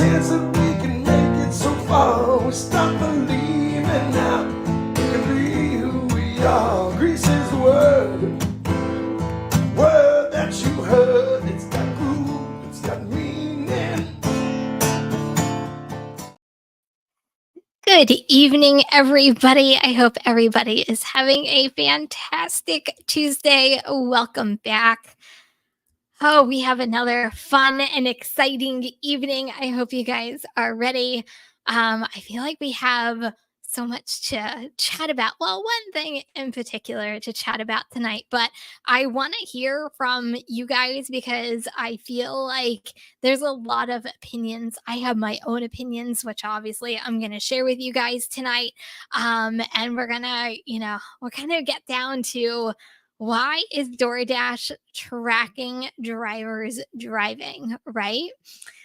chance that we can make it so far. We stop believing now we can be who we are. Greece is the word that you heard. It's got groove, it's got meaning. Good evening, everybody. I hope everybody is having a fantastic Tuesday. Welcome back. Oh, we have another fun and exciting evening. I hope you guys are ready. I feel like we have so much to chat about. Well, one thing in particular to chat about tonight, but I want to hear from you guys because I feel like there's a lot of opinions. I have my own opinions, which obviously I'm going to share with you guys tonight. And we're going to, we're going to get down to why is DoorDash tracking drivers driving, right?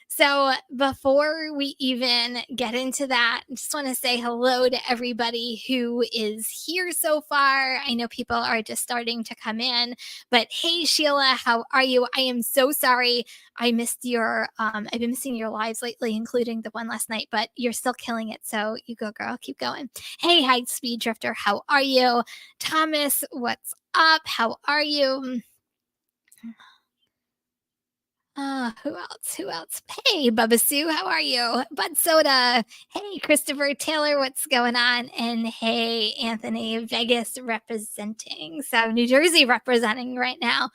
So, before we even get into that, I just want to say hello to everybody who is here so far. I know people are just starting to come in, but hey, Sheila, how are you? I am so sorry I missed I've been missing your lives lately, including the one last night, but you're still killing it. So, you go, girl, keep going. Hey, High Speed Drifter, how are you? Thomas, what's up? How are you? Who else? Who else? Hey, Bubba Sue, how are you? Bud Soda. Hey, Christopher Taylor, what's going on? And hey, Anthony, Vegas representing. So, New Jersey representing right now.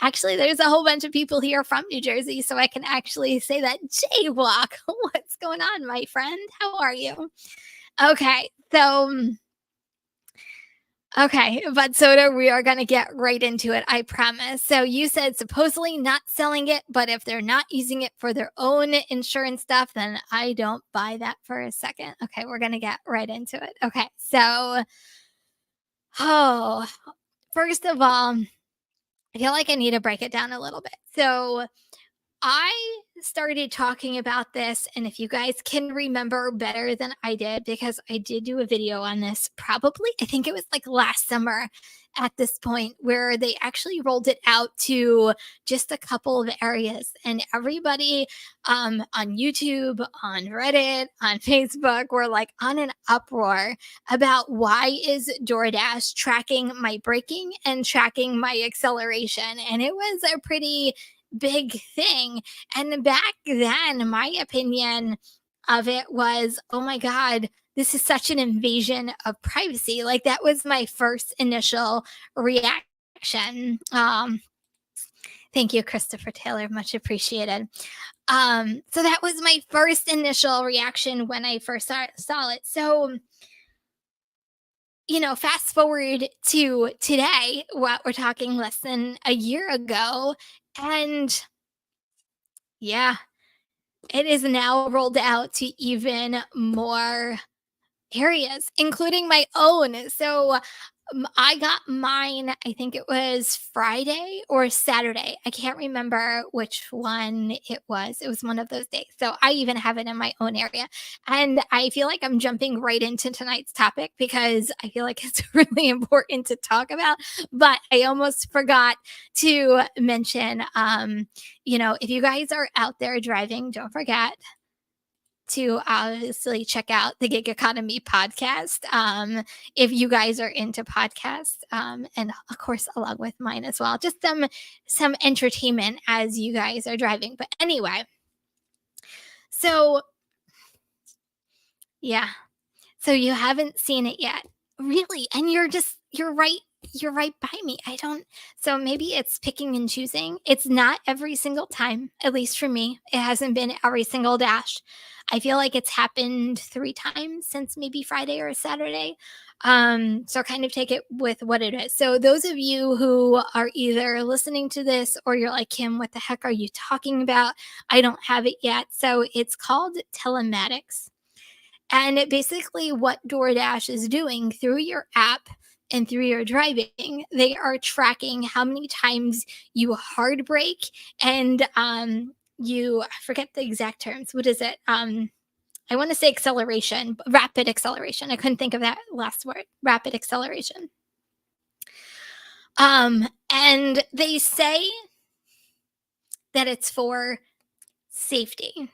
Actually, there's a whole bunch of people here from New Jersey, so I can actually say that. Jaywalk, what's going on, my friend? How are you? Okay, so. Okay, but Soda, we are going to get right into it, I promise. So you said supposedly not selling it, but if they're not using it for their own insurance stuff, then I don't buy that for a second. Okay, we're going to get right into it. Okay, so, first of all, I feel like I need to break it down a little bit. So I started talking about this, and if you guys can remember better than I did, because I did do a video on this probably, I think it was like last summer at this point, where they actually rolled it out to just a couple of areas, and everybody on YouTube, on Reddit, on Facebook were like on an uproar about why is DoorDash tracking my braking and tracking my acceleration, and it was a pretty big thing. And back then, my opinion of it was, oh my God, this is such an invasion of privacy. Like, that was my first initial reaction. Thank you, Christopher Taylor. Much appreciated. So that was my first initial reaction when I first saw it. So, fast forward to today, what we're talking less than a year ago, and yeah, it is now rolled out to even more areas, including my own. So I got mine, I think it was Friday or Saturday. I can't remember which one it was. It was one of those days. So I even have it in my own area. And I feel like I'm jumping right into tonight's topic because I feel like it's really important to talk about. But I almost forgot to mention, if you guys are out there driving, don't forget to obviously check out the Gig Economy podcast if you guys are into podcasts, and of course along with mine as well, just some entertainment as you guys are driving. But anyway, so yeah, so you haven't seen it yet, really, and you're right by me. So maybe it's picking and choosing. It's not every single time, at least for me. It hasn't been every single dash. I feel like it's happened 3 times since maybe Friday or Saturday. So kind of take it with what it is. So those of you who are either listening to this or you're like, Kim, what the heck are you talking about? I don't have it yet. So it's called telematics. And basically, what DoorDash is doing through your app and through your driving, they are tracking how many times you hard brake and I forget the exact terms. What is it? I want to say acceleration, rapid acceleration. I couldn't think of that last word, rapid acceleration. And they say that it's for safety.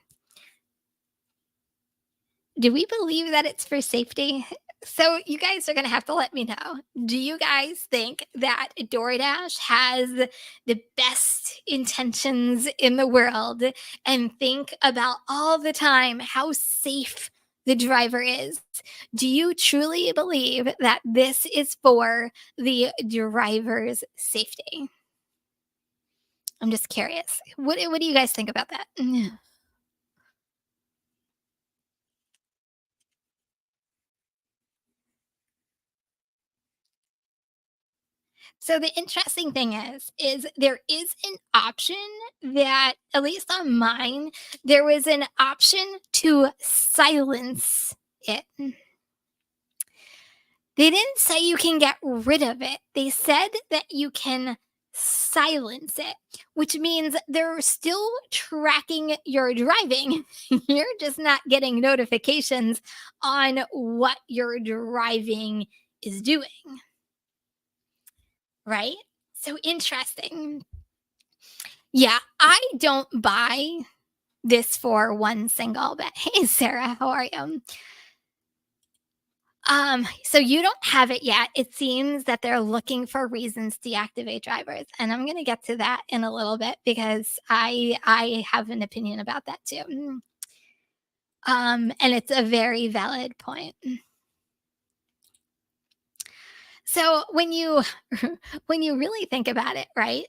Do we believe that it's for safety? So you guys are going to have to let me know. Do you guys think that DoorDash has the best intentions in the world and think about all the time how safe the driver is? Do you truly believe that this is for the driver's safety? I'm just curious. What do you guys think about that? So the interesting thing is there is an option that, at least on mine, there was an option to silence it. They didn't say you can get rid of it. They said that you can silence it, which means they're still tracking your driving. You're just not getting notifications on what your driving is doing, right? So interesting. Yeah, I don't buy this for one single bit. Hey, Sarah, how are you? So you don't have it yet. It seems that they're looking for reasons to deactivate drivers, and I'm gonna get to that in a little bit because I have an opinion about that too. And it's a very valid point. So when you when you really think about it, right?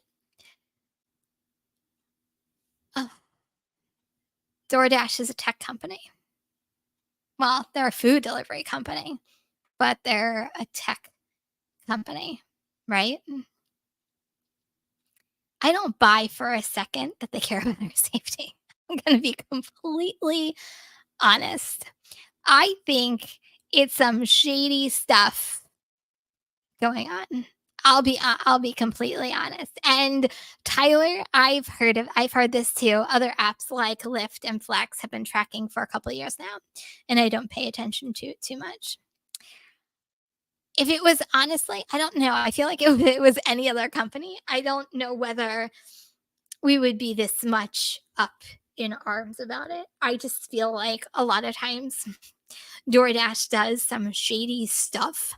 Oh, DoorDash is a tech company. Well, they're a food delivery company, but they're a tech company, right? I don't buy for a second that they care about their safety. I'm gonna be completely honest. I think it's some shady stuff going on. I'll be completely honest. And Tyler, I've heard this too. Other apps like Lyft and Flex have been tracking for a couple of years now, and I don't pay attention to it too much. If it was honestly, I don't know. I feel like if it was any other company, I don't know whether we would be this much up in arms about it. I just feel like a lot of times DoorDash does some shady stuff,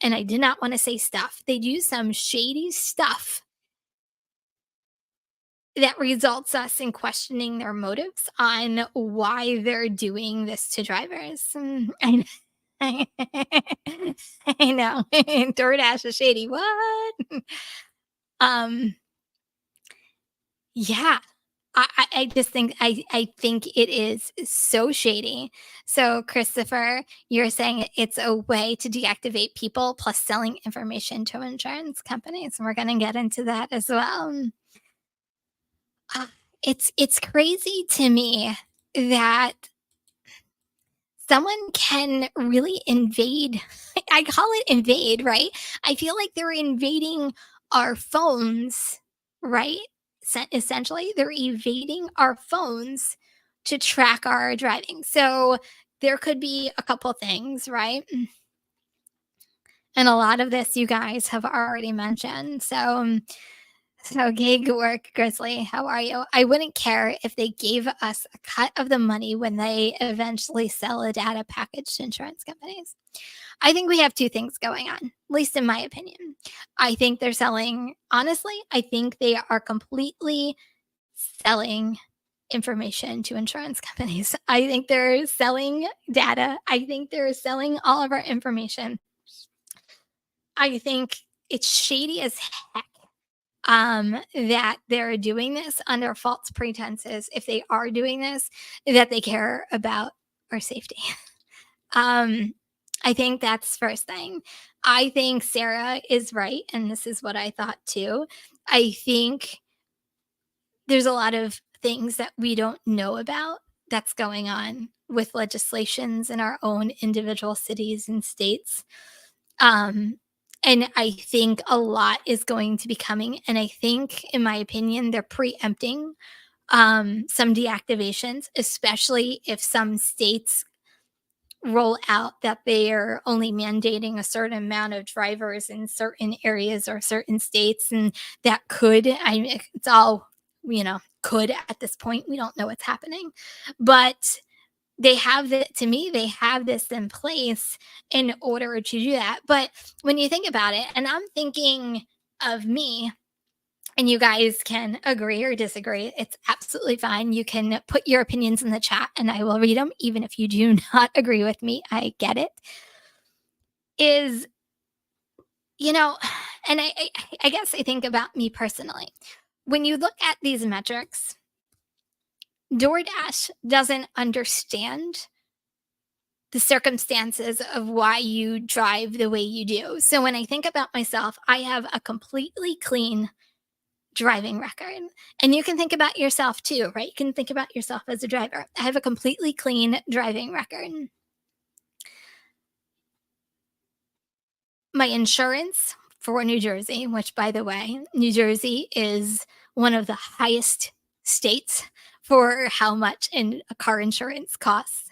and I did not want to say stuff. They do some shady stuff that results us in questioning their motives on why they're doing this to drivers. I I know. DoorDash is shady. What? Um, yeah. I just think I think it is so shady. So, Christopher, you're saying it's a way to deactivate people plus selling information to insurance companies. We're gonna get into that as well. Uh, it's crazy to me that someone can really invade. I call it invade, right? I feel like they're invading our phones, right? Essentially, they're evading our phones to track our driving. So there could be a couple things, right? And a lot of this you guys have already mentioned. So gig work, Grizzly, how are you? I wouldn't care if they gave us a cut of the money when they eventually sell a data package to insurance companies. I think we have two things going on, at least in my opinion. I think they're selling, honestly, I think they are completely selling information to insurance companies. I think they're selling data. I think they're selling all of our information. I think it's shady as heck that they're doing this under false pretenses, if they are doing this, that they care about our safety. um, I think that's first thing. I think Sarah is right, and this is what I thought too. I think there's a lot of things that we don't know about that's going on with legislations in our own individual cities and states. Um, and I think a lot is going to be coming. And I think, in my opinion, they're preempting some deactivations, especially if some states roll out that they are only mandating a certain amount of drivers in certain areas or certain states. And that could, I mean, it's all, could at this point. We don't know what's happening. But they have the to me, they have this in place in order to do that. But when you think about it, and I'm thinking of me, and you guys can agree or disagree. It's absolutely fine. You can put your opinions in the chat and I will read them, even if you do not agree with me. I get it. Is, you know, and I guess I think about me personally. When you look at these metrics, DoorDash doesn't understand the circumstances of why you drive the way you do. So when I think about myself, I have a completely clean driving record. And you can think about yourself too, right? You can think about yourself as a driver. I have a completely clean driving record. My insurance for New Jersey, which by the way, New Jersey is one of the highest states for how much in a car insurance costs.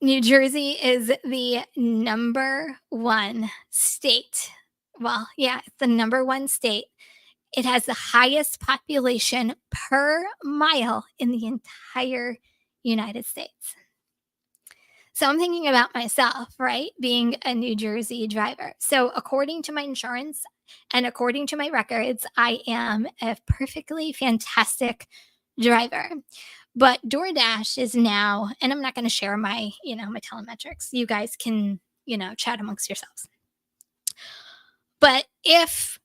New Jersey is the number one state. Well, yeah, it's the number one state. It has the highest population per mile in the entire United States. So I'm thinking about myself, right? Being a New Jersey driver. So according to my insurance and according to my records, I am a perfectly fantastic driver. But DoorDash is now, and I'm not going to share my, my telemetrics. You guys can, chat amongst yourselves. But if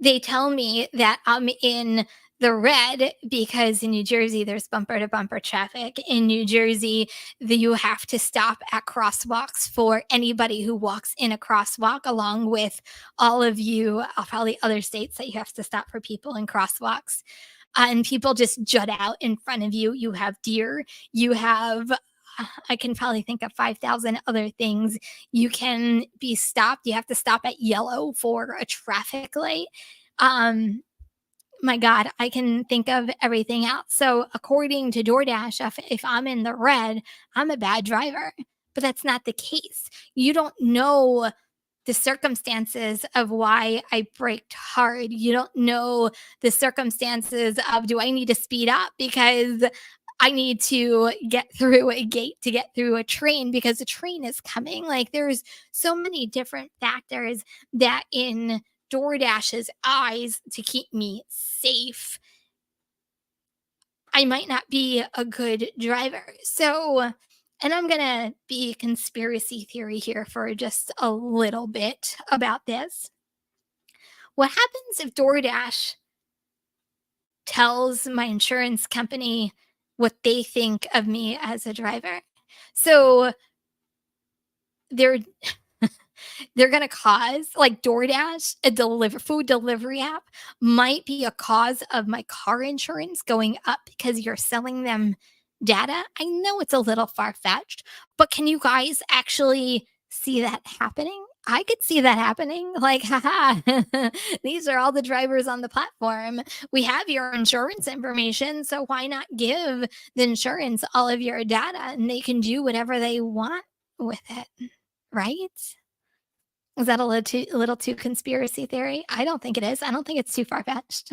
they tell me that I'm in the red because in New Jersey there's bumper to bumper traffic. In New Jersey, you have to stop at crosswalks for anybody who walks in a crosswalk, along with all of you, probably other states that you have to stop for people in crosswalks. And people just jut out in front of you. You have deer, you have I can probably think of 5,000 other things. You can be stopped. You have to stop at yellow for a traffic light. Um, my God, I can think of everything else. So, according to DoorDash, if I'm in the red, I'm a bad driver. But that's not the case. You don't know the circumstances of why I braked hard. You don't know the circumstances of, do I need to speed up because I need to get through a gate to get through a train because a train is coming. Like, there's so many different factors that in DoorDash's eyes to keep me safe, I might not be a good driver. So, and I'm going to be conspiracy theory here for just a little bit about this. What happens if DoorDash tells my insurance company what they think of me as a driver? So they're they're going to cause, like, DoorDash, a food delivery app, might be a cause of my car insurance going up because you're selling them data. I know it's a little far-fetched, but can you guys actually see that happening? I could see that happening. Like, haha, these are all the drivers on the platform. We have your insurance information, so why not give the insurance all of your data and they can do whatever they want with it, right? Is that a little too conspiracy theory? I don't think it is. I don't think it's too far-fetched.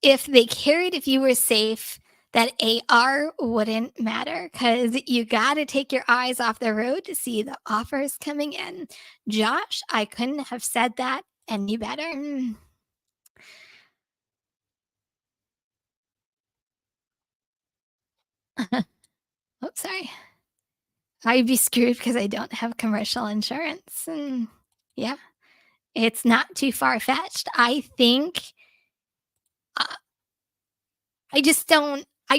If they cared if you were safe, that AR wouldn't matter because you got to take your eyes off the road to see the offers coming in. Josh, I couldn't have said that any better. Oops, sorry. I'd be screwed because I don't have commercial insurance. Yeah, it's not too far-fetched. I think uh, I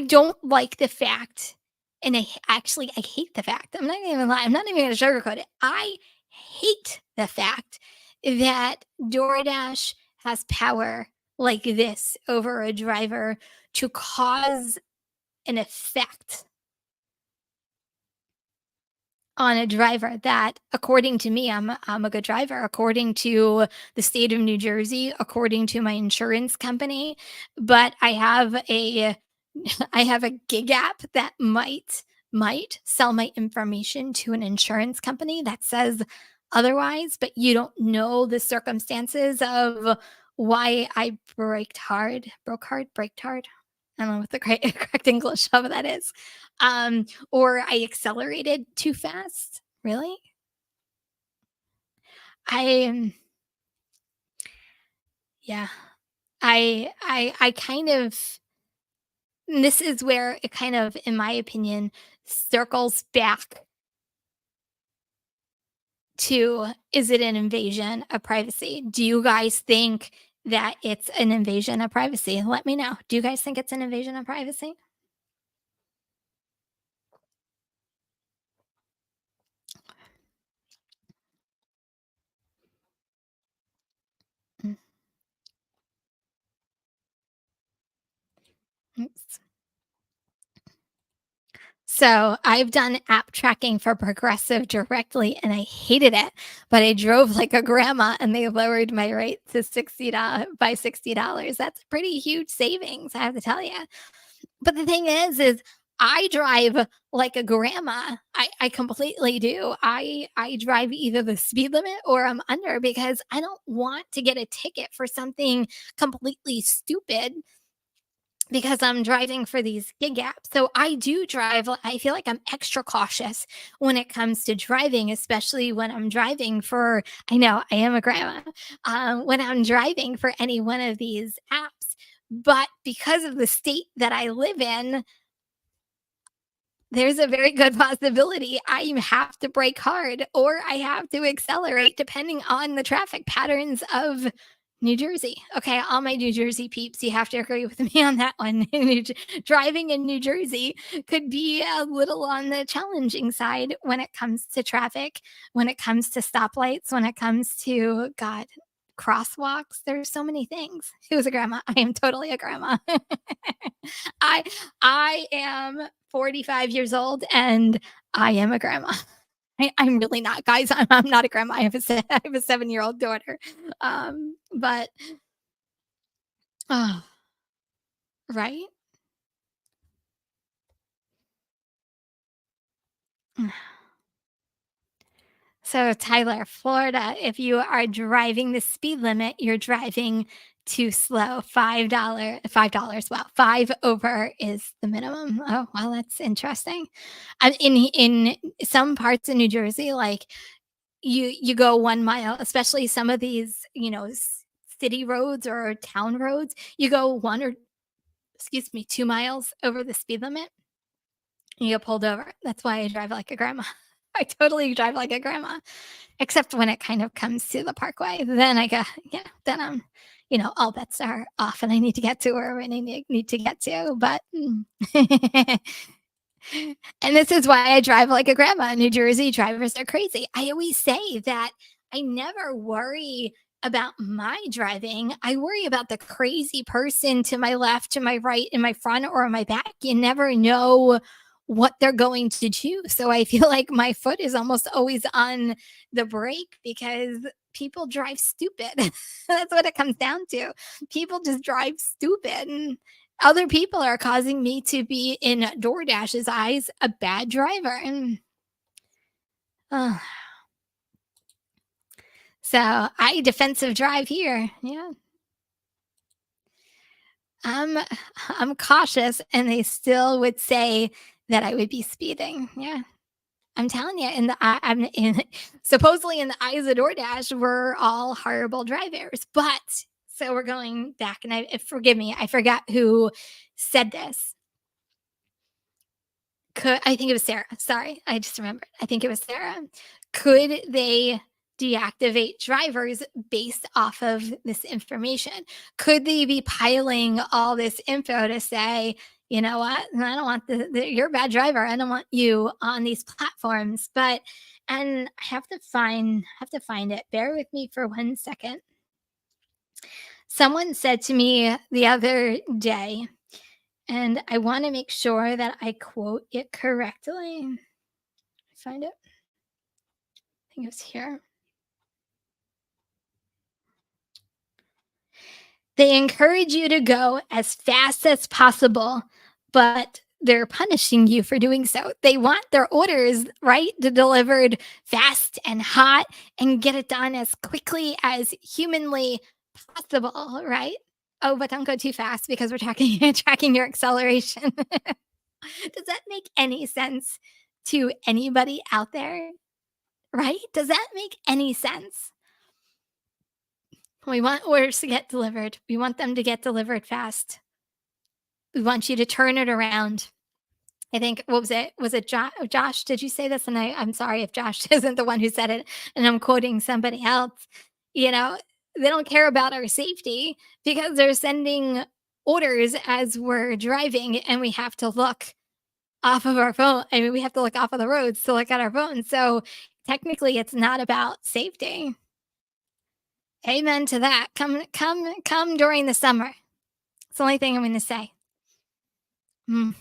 don't like the fact, and I hate the fact. I'm not even gonna lie. I'm not even gonna sugarcoat it. I hate the fact that DoorDash has power like this over a driver to cause an effect on a driver that, according to me, I'm a good driver, according to the state of New Jersey, according to my insurance company, but I have a I have a gig app that might sell my information to an insurance company that says otherwise, but you don't know the circumstances of why I braked hard. I don't know what the correct English of that is. Or I accelerated too fast. Really? I yeah. I kind of this is where it kind of, in my opinion, circles back to, is it an invasion of privacy? Do you guys think that it's an invasion of privacy? Let me know. Do you guys think it's an invasion of privacy? Mm, oops. So I've done app tracking for Progressive directly and I hated it, but I drove like a grandma and they lowered my rate to $60 by $60. That's a pretty huge savings, I have to tell you. But the thing is I drive like a grandma. I completely do. I drive either the speed limit or I'm under because I don't want to get a ticket for something completely stupid because I'm driving for these gig apps. So I do drive. I feel like I'm extra cautious when it comes to driving, especially when I'm driving for, I know I am a grandma, when I'm driving for any one of these apps. But because of the state that I live in, there's a very good possibility I have to brake hard or I have to accelerate depending on the traffic patterns of New Jersey. Okay, all my New Jersey peeps, you have to agree with me on that one. Driving in New Jersey could be a little on the challenging side when it comes to traffic, when it comes to stoplights, when it comes to, God, crosswalks. There's so many things. Who's a grandma? I am totally a grandma. I I am 45 years old and I am a grandma. I'm really not, guys. I'm not a grandma. I have a 7-year-old daughter. But oh, right? So, Tyler, Florida, if you are driving the speed limit, you're driving too slow. $5. Wow, 5 over is the minimum. Oh, well, that's interesting. In some parts of New Jersey, like you go 1 mile, especially some of these, city roads or town roads, you go 1 or, excuse me, 2 miles over the speed limit, you get pulled over. That's why I drive like a grandma. I totally drive like a grandma, except when it kind of comes to the parkway. Then I go, yeah, then all bets are off and I need to get to where I need to get to. But and this is why I drive like a grandma. New Jersey drivers are crazy. I always say that I never worry about my driving. I worry about the crazy person to my left, to my right, in my front, or in my back. You never know what they're going to do. So I feel like my foot is almost always on the brake because people drive stupid. That's what it comes down to. People just drive stupid. And other people are causing me to be, in DoorDash's eyes, a bad driver. And uh, so I defensive drive here. Yeah. I'm I'm cautious and they still would say that I would be speeding. Yeah. I'm telling you, in the I'm in supposedly in the eyes of DoorDash, we're all horrible drivers. But so we're going back, and forgive me, I forgot who said this. I think it was Sarah. Sorry, I just remembered. I think it was Sarah. Could they deactivate drivers based off of this information? Could they be piling all this info to say, you know what? I don't want you're a bad driver. I don't want you on these platforms. But and I have to find it. Bear with me for 1 second. Someone said to me the other day, and I want to make sure that I quote it correctly. Find it. I think it was here. They encourage you to go as fast as possible, but they're punishing you for doing so. They want their orders, right, delivered fast and hot and get it done as quickly as humanly possible, right? Oh, but don't go too fast because we're tracking tracking your acceleration. Does that make any sense to anybody out there? Right? Does that make any sense? We want orders to get delivered. We want them to get delivered fast. We want you to turn it around. I think what was it? Was it Josh? Did you say this? And I'm sorry if Josh isn't the one who said it, and I'm quoting somebody else. You know, they don't care about our safety because they're sending orders as we're driving, and we have to look off of our phone. I mean, we have to look off of the roads to look at our phone. So technically, it's not about safety. Amen to that. Come during the summer. It's the only thing I'm going to say. Mm.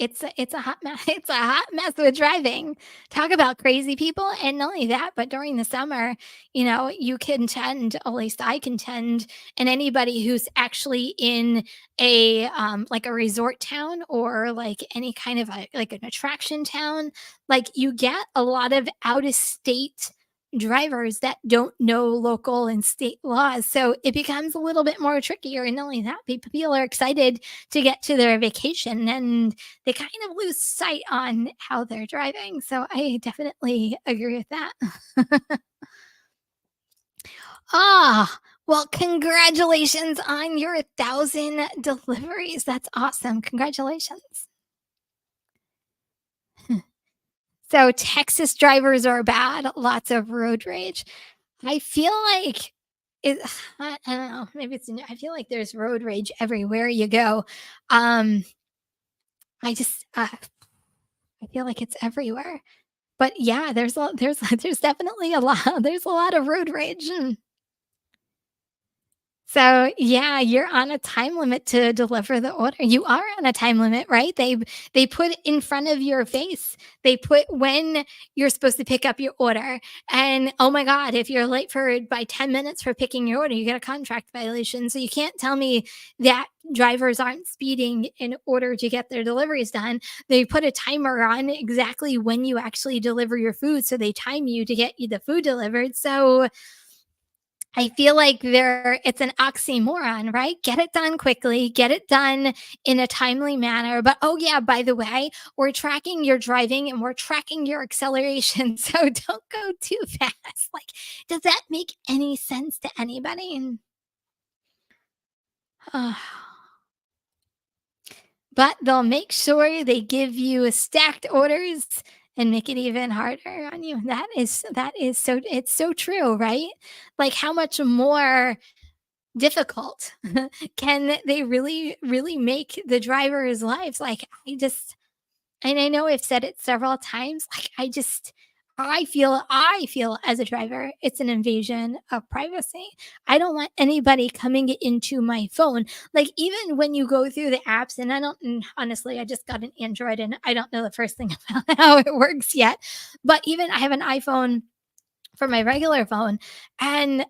It's a hot mess. It's a hot mess with driving. Talk about crazy people, and not only that, but during the summer, you contend, at least I contend, and anybody who's actually in like a resort town or like any kind of like an attraction town, like you get a lot of out of state drivers that don't know local and state laws. So it becomes a little bit more trickier. And not only that, people are excited to get to their vacation and they kind of lose sight on how they're driving. So I definitely agree with that. Ah, well, congratulations on your 1,000 deliveries. That's awesome. Congratulations. So Texas drivers are bad, lots of road rage. I feel like it I don't know, maybe I feel like there's road rage everywhere you go. Um, I just I feel like it's everywhere. But yeah, there's definitely a lot there's a lot of road rage. So, yeah, you're on a time limit to deliver the order. You are on a time limit, right? They put in front of your face. They put when you're supposed to pick up your order. And oh my God, if you're late for by 10 minutes for picking your order, you get a contract violation. So you can't tell me that drivers aren't speeding in order to get their deliveries done. They put a timer on exactly when you actually deliver your food. So they time you to get you the food delivered. So I feel like it's an oxymoron, right? Get it done quickly, get it done in a timely manner. But oh yeah, by the way, we're tracking your driving and we're tracking your acceleration. So don't go too fast. Like, does that make any sense to anybody? Uh, but they'll make sure they give you stacked orders and make it even harder on you. That is so it's so true, right? Like how much more difficult can they really make the driver's lives like and I know I've said it several times, like I feel as a driver it's an invasion of privacy. I don't want anybody coming into my phone, like even when you go through the apps, and honestly I just got an Android and I don't know the first thing about how it works yet, but even I have an iPhone for my regular phone, and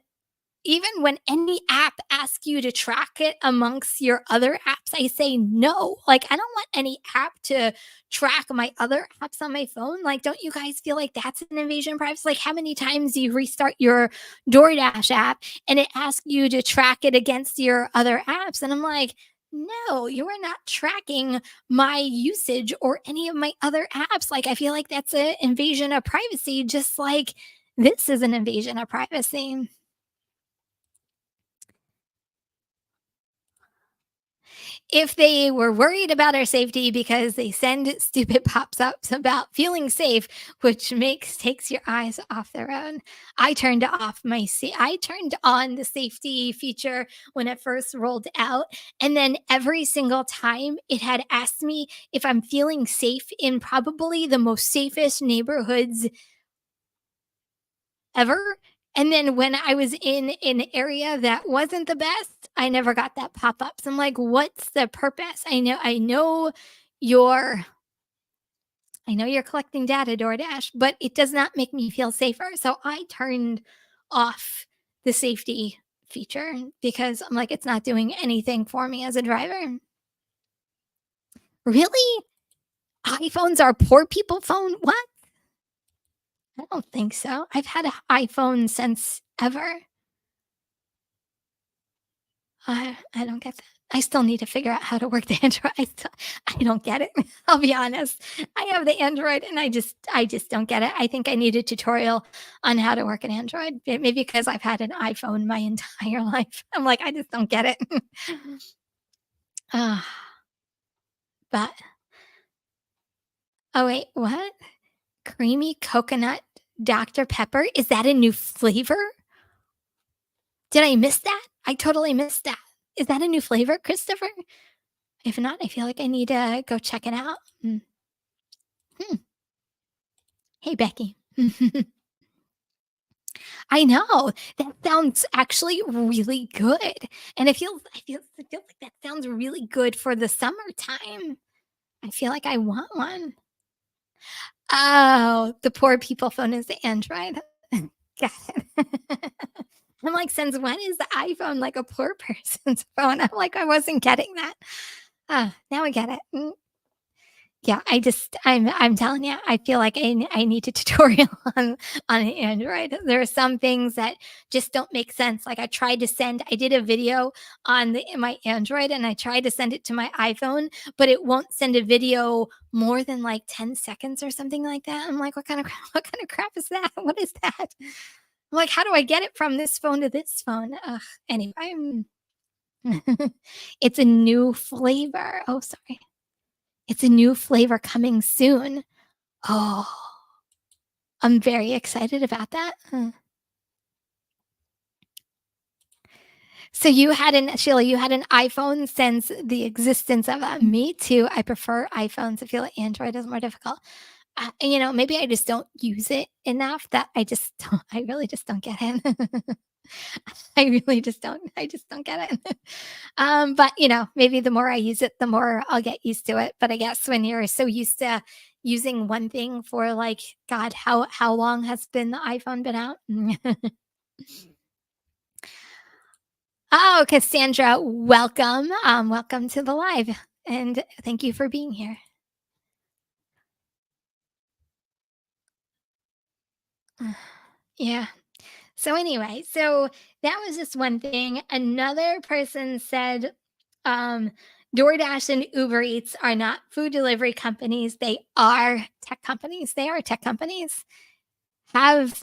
even when any app asks you to track it amongst your other apps, I say no. Like, I don't want any app to track my other apps on my phone. Like, don't you guys feel like that's an invasion of privacy? Like, how many times do you restart your DoorDash app and it asks you to track it against your other apps? And I'm like, no, you are not tracking my usage or any of my other apps. Like, I feel like that's an invasion of privacy, just like this is an invasion of privacy. If they were worried about our safety because they send stupid pops-ups about feeling safe, which takes your eyes off the road. I turned on the safety feature when it first rolled out, and then every single time it had asked me if I'm feeling safe in probably the most safest neighborhoods ever. And then when I was in an area that wasn't the best, I never got that pop-up. So I'm like, what's the purpose? You're I know you're collecting data, DoorDash, but it does not make me feel safer. So I turned off the safety feature because I'm like, it's not doing anything for me as a driver. Really? iPhones are poor people phone? What? I don't think so. I've had an iPhone since ever. I don't get that. I still need to figure out how to work the Android. I don't get it. I'll be honest. I have the Android and I just don't get it. I think I need a tutorial on how to work an Android. Maybe because I've had an iPhone my entire life. I'm like, I just don't get it. Ah, but oh wait, what? Creamy coconut Dr. Pepper? Is that a new flavor? Did I miss that? I totally missed that. Is that a new flavor, Christopher? If not, I feel like I need to go check it out. Hmm. Hey, Becky. I know. That sounds actually really good. And I feel like that sounds really good for the summertime. I feel like I want one. Oh, the poor people phone is the Android. Got it. I'm like, since when is the iPhone like a poor person's phone? I'm like, I wasn't getting that. Ah, now I get it. Yeah, I'm telling you, I feel like I need a tutorial on an Android. There are some things that just don't make sense. Like I did a video on my Android and I tried to send it to my iPhone, but it won't send a video more than like 10 seconds or something like that. I'm like, what kind of what kind of crap is that? What is that? I'm like, how do I get it from this phone to this phone? Ugh, anyway, it's a new flavor. Oh, sorry. It's a new flavor coming soon. Oh, I'm very excited about that. So you had an Sheila, you had an iPhone since the existence of me too. I prefer iPhones. I feel like Android is more difficult. Maybe I just don't use it enough that I really just don't get it. I just don't get it. But maybe the more I use it, the more I'll get used to it. But I guess when you're so used to using one thing for like, God, how long has been the iPhone been out? Oh, Cassandra, welcome. Welcome to the live. And thank you for being here. Yeah. So anyway, so that was just one thing. Another person said, um, DoorDash and Uber Eats are not food delivery companies. They are tech companies. They are tech companies. That's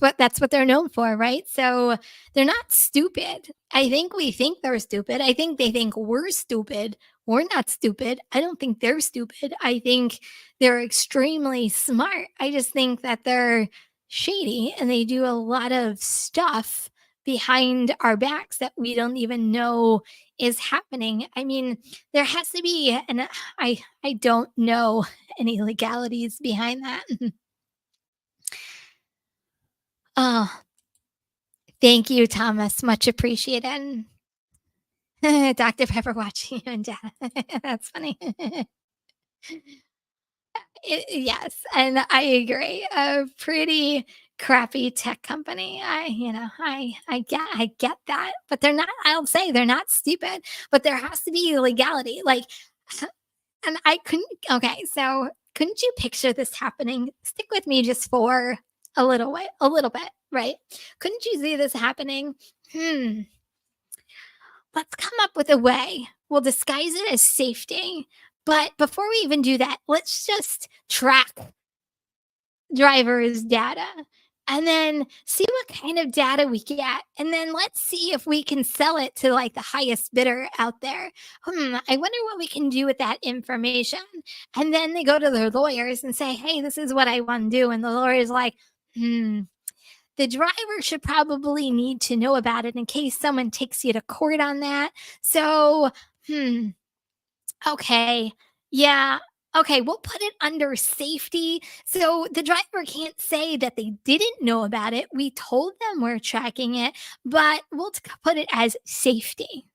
what they're known for, right? So they're not stupid. I think we think they're stupid. I think they think we're stupid. We're not stupid. I don't think they're stupid. I think they're extremely smart. I just think that they're shady and they do a lot of stuff behind our backs that we don't even know is happening. I mean, there has to be, and I don't know any legalities behind that. Oh, thank you, Thomas. Much appreciated. Dr. Pepper watching you and Dad. That's funny. Yes, and I agree. A pretty crappy tech company. I get that, but they're not. I'll say they're not stupid, but there has to be legality. Like, and I couldn't. Okay, so couldn't you picture this happening? Stick with me just for a little bit, right? Couldn't you see this happening? Hmm. Let's come up with a way. We'll disguise it as safety. But before we even do that, let's just track drivers' data and then see what kind of data we get. And then let's see if we can sell it to like the highest bidder out there. I wonder what we can do with that information. And then they go to their lawyers and say, hey, this is what I want to do. And the lawyer's like, the driver should probably need to know about it in case someone takes you to court on that. So, okay. Yeah. Okay, we'll put it under safety. So the driver can't say that they didn't know about it. We told them we're tracking it, but we'll put it as safety.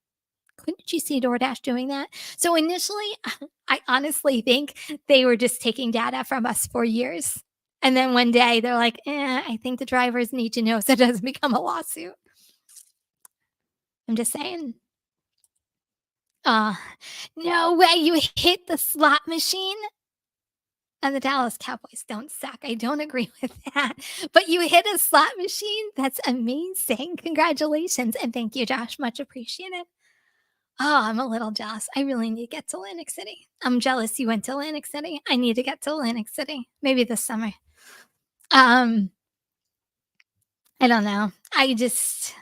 Couldn't you see DoorDash doing that? So initially, I honestly think they were just taking data from us for years. And then one day they're like, I think the drivers need to know so it doesn't become a lawsuit. I'm just saying. Uh, no way you hit the slot machine. and the Dallas Cowboys don't suck. I don't agree with that. But you hit a slot machine. That's amazing. Congratulations. And thank you, Josh. Much appreciated. Oh, I'm a little jealous. I really need to get to Atlantic City. I'm jealous you went to Atlantic City. I need to get to Atlantic City. Maybe this summer. Um, I don't know. I just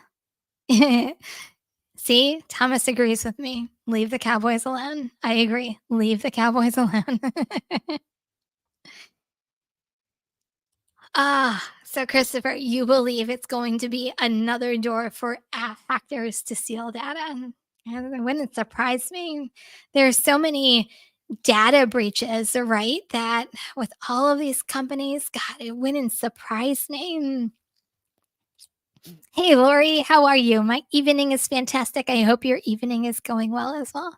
see, Thomas agrees with me. Leave the Cowboys alone. I agree. Leave the Cowboys alone. So Christopher, you believe it's going to be another door for hackers to steal data? And it wouldn't surprise me. There's so many data breaches, right? That with all of these companies, God, it wouldn't surprise me. Hey, Lori, how are you? My evening is fantastic. I hope your evening is going well as well.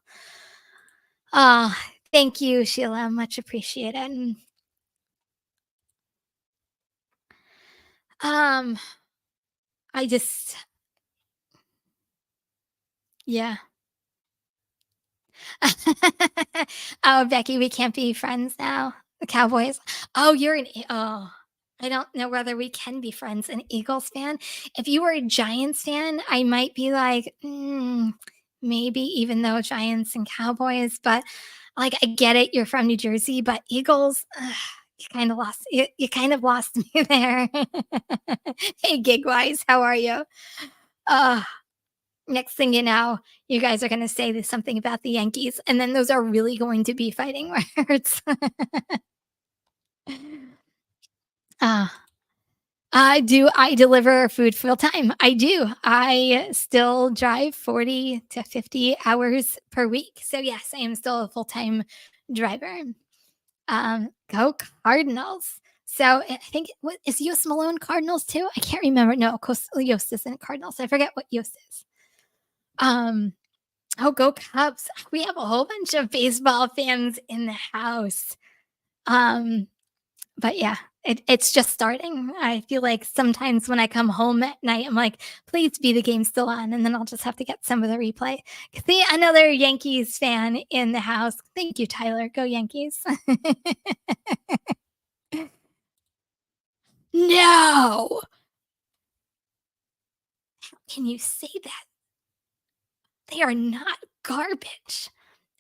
Oh, thank you, Sheila. Much appreciated. Um, I just, yeah. Oh, Becky, we can't be friends now. The Cowboys. Oh, oh, I don't know whether we can be friends. An Eagles fan. If you were a Giants fan, I might be like, maybe even though Giants and Cowboys, but like I get it, you're from New Jersey, but Eagles, you kind of lost. You kind of lost me there. Hey, Gigwise, how are you? Uh, Next thing you know, you guys are gonna say there's something about the Yankees, and then those are really going to be fighting words. Uh, I deliver food full time? I do. I still drive 40 to 50 hours per week. So, yes, I am still a full-time driver. Go Cardinals. So, I think what is Yost Malone Cardinals too? I can't remember. No, Yost isn't Cardinals. I forget what Yost is. Um Oh, go Cubs. We have a whole bunch of baseball fans in the house. Um, but yeah, it's just starting. I feel like sometimes when I come home at night, I'm like, please be the game still on, and then I'll just have to get some of the replay. See, another Yankees fan in the house. Thank you, Tyler. Go Yankees. No. Can you say that? They are not garbage.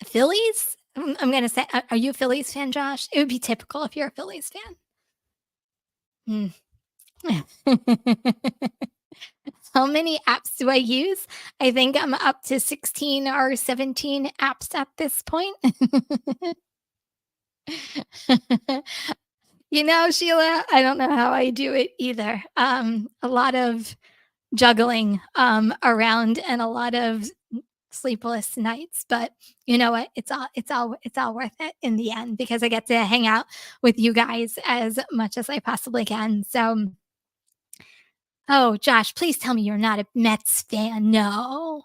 Phillies? I'm gonna say, are you a Phillies fan, Josh? It would be typical if you're a Phillies fan. How many apps do I use? I think I'm up to 16 or 17 apps at this point. Sheila, I don't know how I do it either. A lot of juggling around and a lot of sleepless nights, but you know what? It's all worth it in the end because I get to hang out with you guys as much as I possibly can. So, oh, Josh, please tell me you're not a Mets fan. No.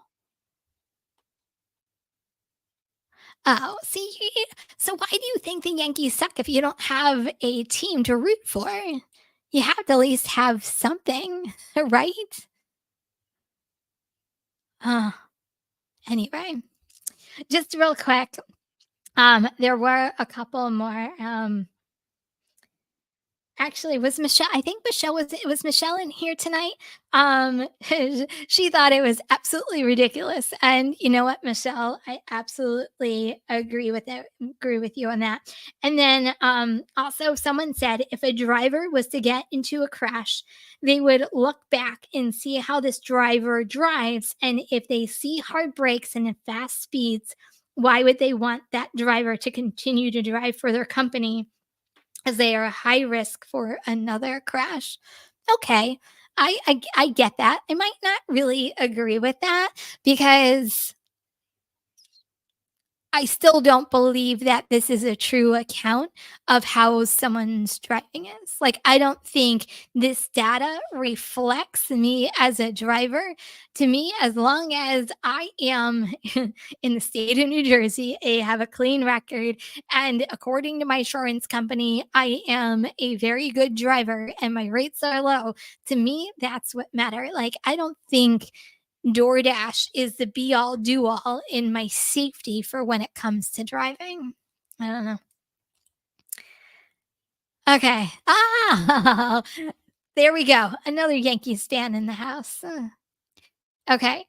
Oh, see, so why do you think the Yankees suck if you don't have a team to root for? You have to at least have something, right? Uh, anyway, just real quick, there were a couple more. Actually, was Michelle I think Michelle was it was Michelle in here tonight? She thought it was absolutely ridiculous, and you know what, Michelle? I absolutely agree with you on that. And then, also someone said if a driver was to get into a crash, they would look back and see how this driver drives, and if they see hard brakes and fast speeds, why would they want that driver to continue to drive for their company as they are a high risk for another crash. Okay. I get that. I might not really agree with that because I still don't believe that this is a true account of how someone's driving is. Like, I don't think this data reflects me as a driver. To me, as long as I am in the state of New Jersey, I have a clean record, and according to my insurance company, I am a very good driver and my rates are low. To me, that's what matter. Like, I don't think DoorDash is the be all do all in my safety for when it comes to driving. I don't know. Okay. Ah, there we go. Another Yankees fan in the house. Okay.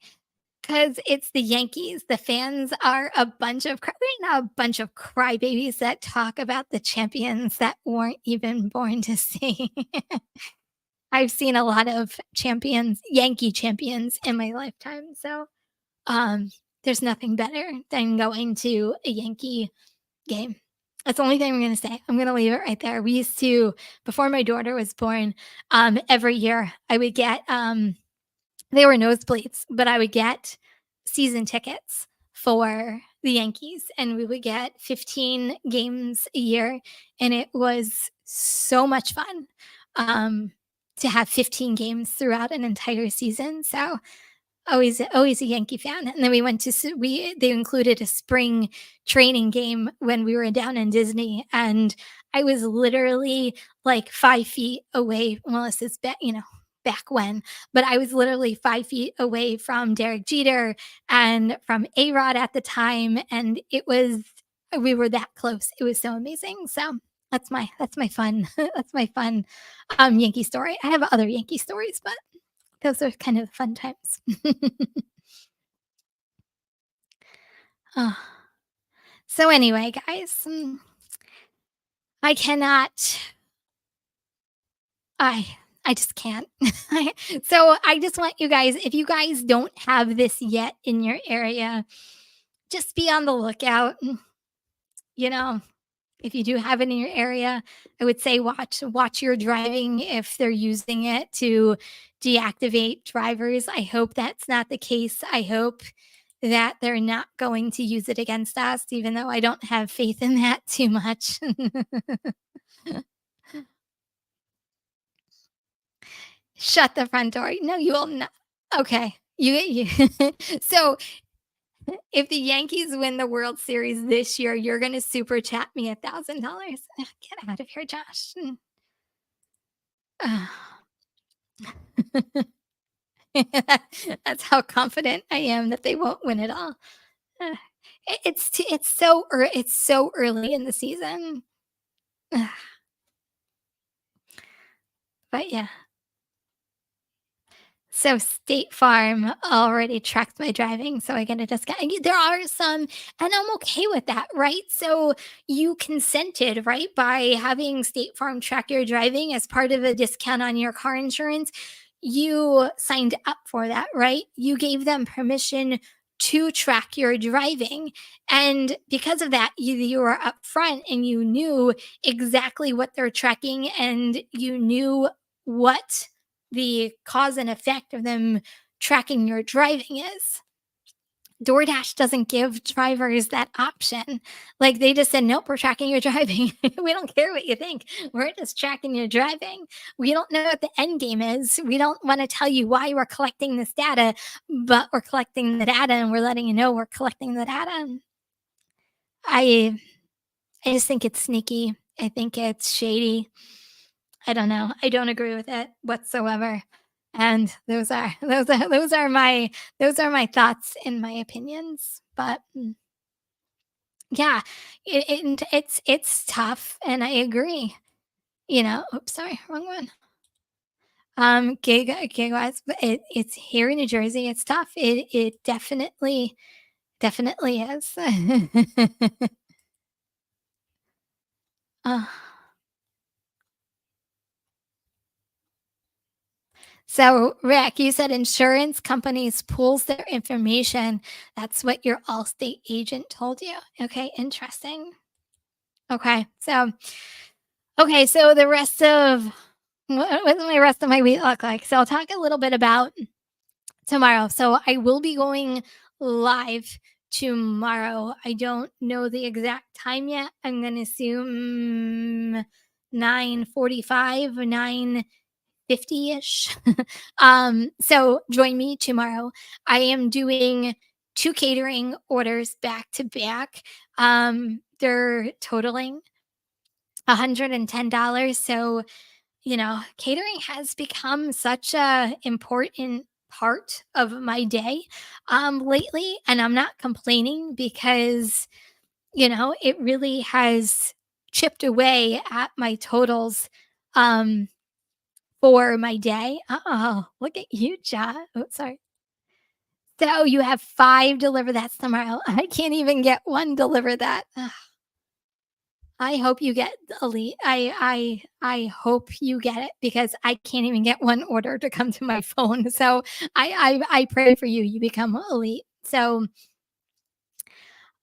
Because it's the Yankees. The fans are a bunch of they're not a bunch of crybabies that talk about the champions that weren't even born to see. I've seen a lot of champions, Yankee champions in my lifetime. So um there's nothing better than going to a Yankee game. That's the only thing I'm gonna say. I'm gonna leave it right there. We used to, before my daughter was born, every year I would get they were nosebleeds, but I would get season tickets for the Yankees, and we would get 15 games a year, and it was so much fun, um, to have 15 games throughout an entire season, so always a Yankee fan, and then we went to s we they included a spring training game when we were down in Disney, and I was literally, like, 5 feet away, well, this is back when, but I was literally 5 feet away from Derek Jeter and from A-Rod at the time, and we were that close. It was so amazing, so that's my fun that's my fun, Yankee story. I have other Yankee stories, but those are kind of fun times. Oh, so anyway, guys, I cannot I just can't. So I just want you guys, if you guys don't have this yet in your area, just be on the lookout. You know, if you do have it in your area, I would say watch your driving if they're using it to deactivate drivers. I hope that's not the case. I hope that they're not going to use it against us, even though I don't have faith in that too much. Shut the front door. No, you will not. Okay. So if the Yankees win the World Series this year, you're gonna super chat me $1,000. Get out of here, Josh. That's how confident I am that they won't win it all. Uh, it's so early in the season. But yeah. So State Farm already tracked my driving, so I get a discount. And there are some, and I'm okay with that, right? So you consented, right, by having State Farm track your driving as part of a discount on your car insurance. You signed up for that, right? You gave them permission to track your driving. And because of that, you were upfront and you knew exactly what they're tracking and you knew what the cause and effect of them tracking your driving is. DoorDash doesn't give drivers that option. Like they just said, nope, we're tracking your driving. We don't care what you think. We're just tracking your driving. We don't know what the end game is. We don't want to tell you why we're collecting this data, but we're collecting the data and we're letting you know we're collecting the data. I I just think it's sneaky. I think it's shady. I don't know. I don't agree with it whatsoever. And those are my thoughts and my opinions. But yeah, it's tough, and I agree. Oops, sorry, wrong one. Gig wise, but it's here in New Jersey. It's tough. It definitely is. uh, So, Rick, you said insurance companies pools their information. That's what your Allstate agent told you. Okay, interesting. Okay, so the rest of what does my rest of my week look like? So I'll talk a little bit about tomorrow. So I will be going live tomorrow. I don't know the exact time yet. I'm going to assume 9:45, 9:50ish. So join me tomorrow. I am doing two catering orders back to back. They're totaling $110. So, catering has become such a important part of my day lately. And I'm not complaining because, it really has chipped away at my totals for my day. Oh, look at you, Ja. Oh, sorry. So you have 5 deliver that's tomorrow. I can't even get 1 deliver that. Ugh, I hope you get elite. I hope you get it because I can't even get 1 order to come to my phone. So I pray for you. You become elite. So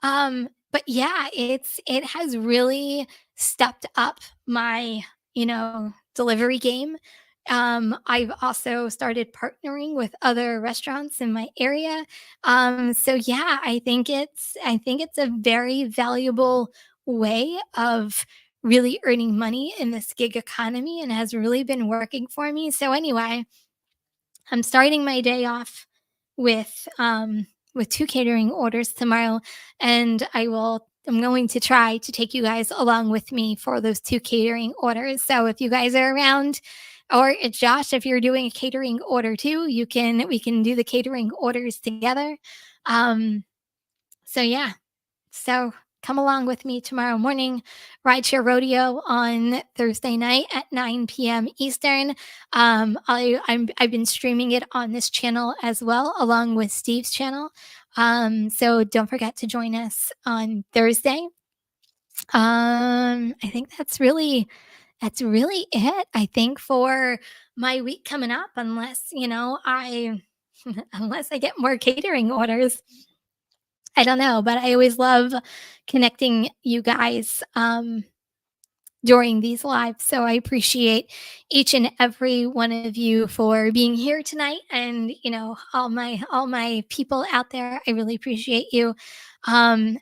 but yeah, it has really stepped up my, delivery game. I've also started partnering with other restaurants in my area. So yeah, I think it's a very valuable way of really earning money in this gig economy and has really been working for me. So anyway, I'm starting my day off with 2 catering orders tomorrow, and I'm going to try to take you guys along with me for those 2 catering orders. So if you guys are around, or Josh, if you're doing a catering order too, we can do the catering orders together. Um, so yeah, so come along with me tomorrow morning, Rideshare Rodeo on Thursday night at 9 p.m. Eastern. I've been streaming it on this channel as well, along with Steve's channel. So don't forget to join us on Thursday. I think that's really it. I think for my week coming up, unless I unless I get more catering orders. I don't know, but I always love connecting you guys during these lives. So I appreciate each and every one of you for being here tonight, and all my people out there. I really appreciate you, and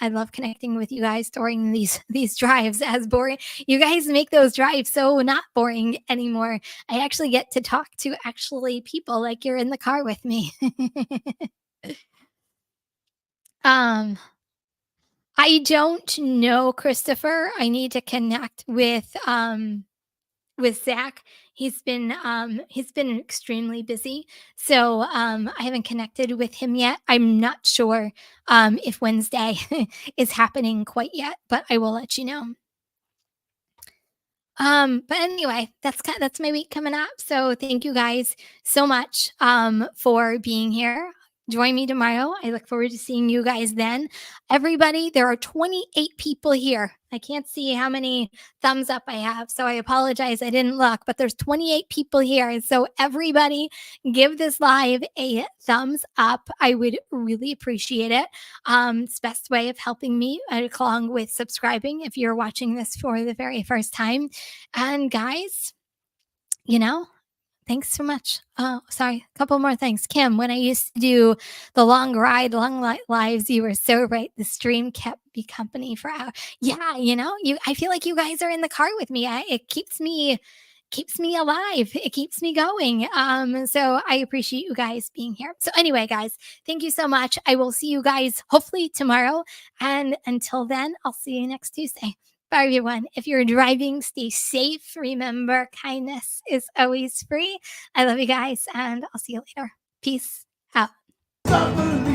I love connecting with you guys during these drives. As boring, you guys make those drives so not boring anymore. I actually get to talk to actually people like you're in the car with me. um I don't know, Christopher. I need to connect with Zach. He's been extremely busy. So I haven't connected with him yet. I'm not sure if Wednesday is happening quite yet, but I will let you know. But anyway, that's my week coming up. So thank you guys so much for being here. Join me tomorrow. I look forward to seeing you guys then. Everybody, there are 28 people here. I can't see how many thumbs up I have, so I apologize. I didn't look, but there's 28 people here. So everybody, give this live a thumbs up. I would really appreciate it. It's the best way of helping me, along with subscribing if you're watching this for the very first time. And guys, you know, thanks so much. Oh, sorry, a couple more things. Kim, when I used to do the long ride, lives, you were so right. The stream kept me company for hours. Yeah, I feel like you guys are in the car with me. It keeps me alive. It keeps me going. So I appreciate you guys being here. So anyway, guys, thank you so much. I will see you guys hopefully tomorrow. And until then, I'll see you next Tuesday. Bye, everyone. If you're driving, stay safe. Remember, kindness is always free. I love you guys, and I'll see you later. Peace out. Stop believing.